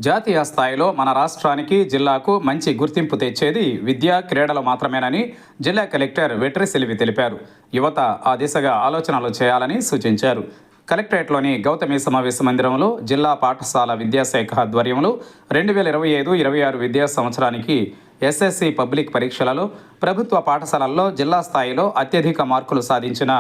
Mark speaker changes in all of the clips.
Speaker 1: జాతీయ స్థాయిలో మన రాష్ట్రానికి జిల్లాకు మంచి గుర్తింపు తెచ్చేది విద్యా క్రీడలు మాత్రమేనని జిల్లా కలెక్టర్ వెట్రిసెల్వి తెలిపారు. యువత ఆ దిశగా ఆలోచనలు చేయాలని సూచించారు. కలెక్టరేట్లోని గౌతమి సమావేశ మందిరంలో జిల్లా పాఠశాల విద్యాశాఖ ఆధ్వర్యంలో 2025-26 విద్యా సంవత్సరానికి ఎస్ఎస్సి పబ్లిక్ పరీక్షలలో ప్రభుత్వ పాఠశాలల్లో జిల్లా స్థాయిలో అత్యధిక మార్కులు సాధించిన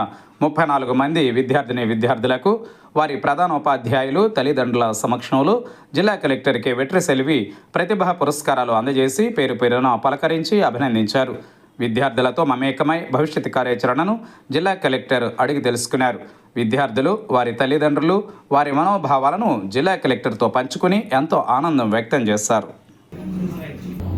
Speaker 1: 34 మంది విద్యార్థులకు వారి ప్రధానోపాధ్యాయులు తల్లిదండ్రుల సమక్షంలో జిల్లా కలెక్టర్ కె వెట్రిసెల్వి ప్రతిభా పురస్కారాలు అందజేసి పేరు పేరున పలకరించి అభినందించారు. విద్యార్థులతో మమేకమై భవిష్యత్ కార్యాచరణను జిల్లా కలెక్టర్ అడిగి తెలుసుకున్నారు. విద్యార్థులు, వారి తల్లిదండ్రులు వారి మనోభావాలను జిల్లా కలెక్టర్తో పంచుకుని ఎంతో ఆనందం వ్యక్తం చేశారు.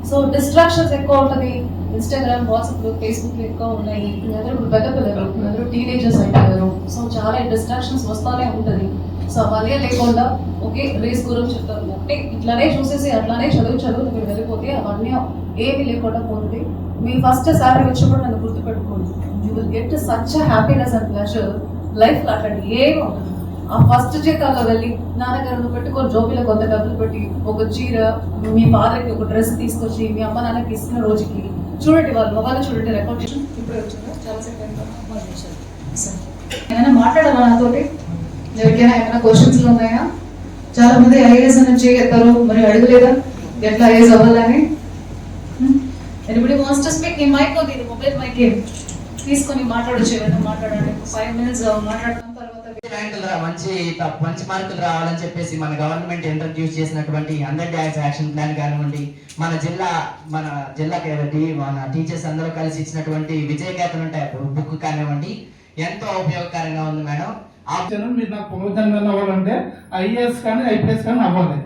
Speaker 2: సో డిస్ట్రాక్షన్స్ ఎక్కువ ఉంటుంది. ఇన్స్టాగ్రామ్, వాట్సాప్, ఫేస్బుక్ ఎక్కువ ఉన్నాయి. అందరూ పెద్ద పిల్లలు, అందరూ టీనేజర్స్ అయిపోయారు. సో చాలా డిస్ట్రాక్షన్స్ వస్తానే ఉంటుంది. సో అవన్నీ లేకుండా ఒకే రేస్ గురించి చెప్తారు అంటే ఇట్లానే చూసేసి అట్లానే చదువు మీరు వెళ్ళిపోతే అవన్నీ ఏమి లేకుండా పోతుంది. మీ ఫస్ట్ సాలరీ వచ్చినప్పుడు నన్ను గుర్తుపెట్టుకోండి. You will get such happiness and pleasure life లో. అట్లాంటి ఏమి ఉండదు. ఆ ఫస్ట్ చెక్కాలో వెళ్ళి నాన్నగారు పెట్టుకొని జోబీలో కొంత డబ్బులు పెట్టి ఒక చీర, మీ ఫాదర్కి ఒక డ్రెస్ తీసుకొచ్చి మీ అమ్మ నాన్నకి ఇస్తున్న రోజుకి చూడండి, వాళ్ళ మొబైల్ చూడండి, రికార్డ్ చేసి ఇప్పుడే వచ్చిందా చాలా సేపు ఏమైనా మాట్లాడాలా నాతోటి? ఎవరికైనా ఏమైనా క్వశ్చన్స్ ఉన్నాయా? చాలా మంది ఐఏఎస్ అని చేయగలుగుతారు, మరి అడుగులేదా ఎట్లా ఐఏఎస్ అవ్వాలని? Anybody wants to speak? ఈ మైక్ ఉంది, మొబైల్ మైక్ తీసుకొని మాట్లాడొచ్చు. ఏమైనా మాట్లాడండి. 5 minutes మాట్లాడడం తర్వాత
Speaker 3: మంచి మార్కులు రావాలని చెప్పేసి మన గవర్నమెంట్ ఇంట్రడ్యూస్ చేసినటువంటి 100 days యాక్షన్ ప్లాన్ కానివ్వండి, మన జిల్లాకి మన టీచర్స్ అందరూ కలిసి ఇచ్చినటువంటి విజయ గాథలు ఉంటాయి బుక్ కానివ్వండి, ఎంతో ఉపయోగకరంగా ఉంది మేడం.
Speaker 4: మీరు నాకు పునరుద్ధరణ అవ్వాలంటే ఐఏఎస్ కానీ ఐపీఎస్ కానీ అవ్వాలి.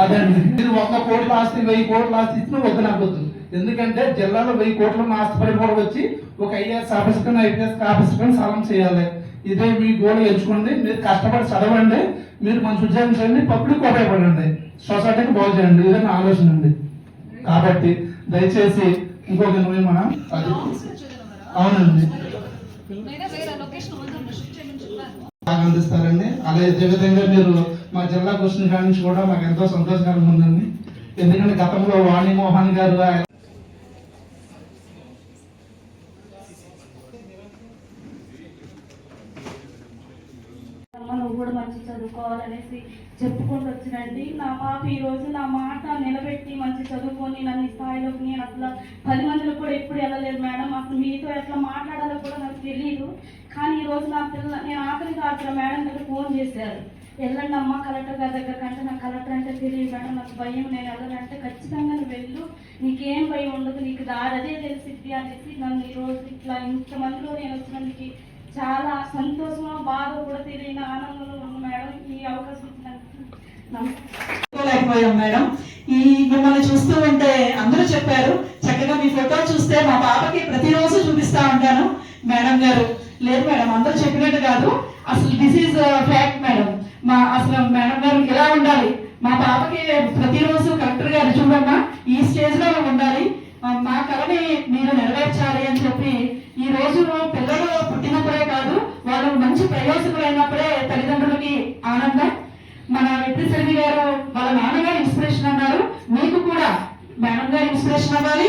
Speaker 4: అదండి, మీరు 100 కోట్ల ఆస్తి 1000 కోట్ల ఆస్తి ఇచ్చిన వద్దు నాకు వద్దు. ఎందుకంటే జిల్లాలో 1000 కోట్ల ఆస్తి పడిపోవడం వచ్చి ఒక ఐఏఎస్ ఆఫీసర్ కానీ ఐపీఎస్ ఆఫీసర్ కానీ సలం చేయాలి. ఇదే మీ గోల్ ఎంచుకోండి. మీరు కష్టపడి చదవండి, మీరు మంచి ఉద్యోగం చేయండి, పబ్లిక్ ఉపయోగపడండి, సొసైటీకి బాగు చేయండి. ఇదే నా ఆలోచన ఉంది. కాబట్టి దయచేసి ఇంకొక మనం అది అవునండి బాగా అందిస్తారండి. అలాగే విధంగా మీరు మా జిల్లాకు వచ్చిన కాడి నుంచి కూడా మాకు ఎంతో సంతోషకరంగా ఉందండి. ఎందుకంటే గతంలో వాణిమోహన్ గారు
Speaker 5: నువ్వు కూడా మంచి చదువుకోవాలనేసి చెప్పుకుంటూ వచ్చినండి. నా పాప ఈరోజు నా మాట నిలబెట్టి మంచి చదువుకొని నన్ను ఈ స్థాయిలోకి, నేను అసలు 10 మందిలో కూడా ఎప్పుడు వెళ్ళలేదు మేడం. అసలు మీతో ఎట్లా మాట్లాడాలో కూడా నాకు తెలియదు. కానీ ఈరోజు నా నేను ఆఖరిగా అక్కడ మేడం దగ్గర ఫోన్ చేశారు, వెళ్ళండి అమ్మ కలెక్టర్ గారి దగ్గర కంటే నాకు కలెక్టర్ అంటే తెలియదు మేడం, నాకు భయం, నేను వెళ్ళాలంటే ఖచ్చితంగా నువ్వు వెళ్ళు, నీకేం భయం ఉండదు, నీకు దారి అదే తెలిసిద్ది అనేసి నన్ను ఈరోజు ఇట్లా ఇంతమందిలో నేను వచ్చినందుకు చాలా సంతోషం, బాధ కూడా తెలియని ఆనందంలో ఉన్న మేడం. ఈ అవకాశం
Speaker 6: లేకపోయాం మేడం. ఈ మిమ్మల్ని చూస్తూ ఉంటే అందరూ చెప్పారు చక్కగా మీ ఫోటో చూస్తే మా పాపకి ప్రతిరోజు చూపిస్తా ఉంటాను. మేడం గారు లేదు మేడం, అందరూ చెప్పినట్టు కాదు, అసలు దిస్ ఈజ్ ఫ్యాక్ట్ మేడం. అసలు మేడం గారు ఇలా ఉండాలి, మా పాపకి ప్రతిరోజు కలెక్టర్ గారు చూడమ్మా ఈ స్టేజ్ లో ఉండాలి, మా కళని మీరు నెరవేర్చాలి అని చెప్పి ఈ రోజు పిల్లలు పుట్టినప్పుడే కాదు, వాళ్ళు మంచి ప్రయోజకులైనప్పుడే తల్లిదండ్రులకి ఆనందం. మన వెట్రిసెల్వి గారు వాళ్ళ నాన్నగారు ఇన్స్పిరేషన్ అన్నారు, మీకు కూడా మేడం గారు ఇన్స్పిరేషన్ అవ్వాలి.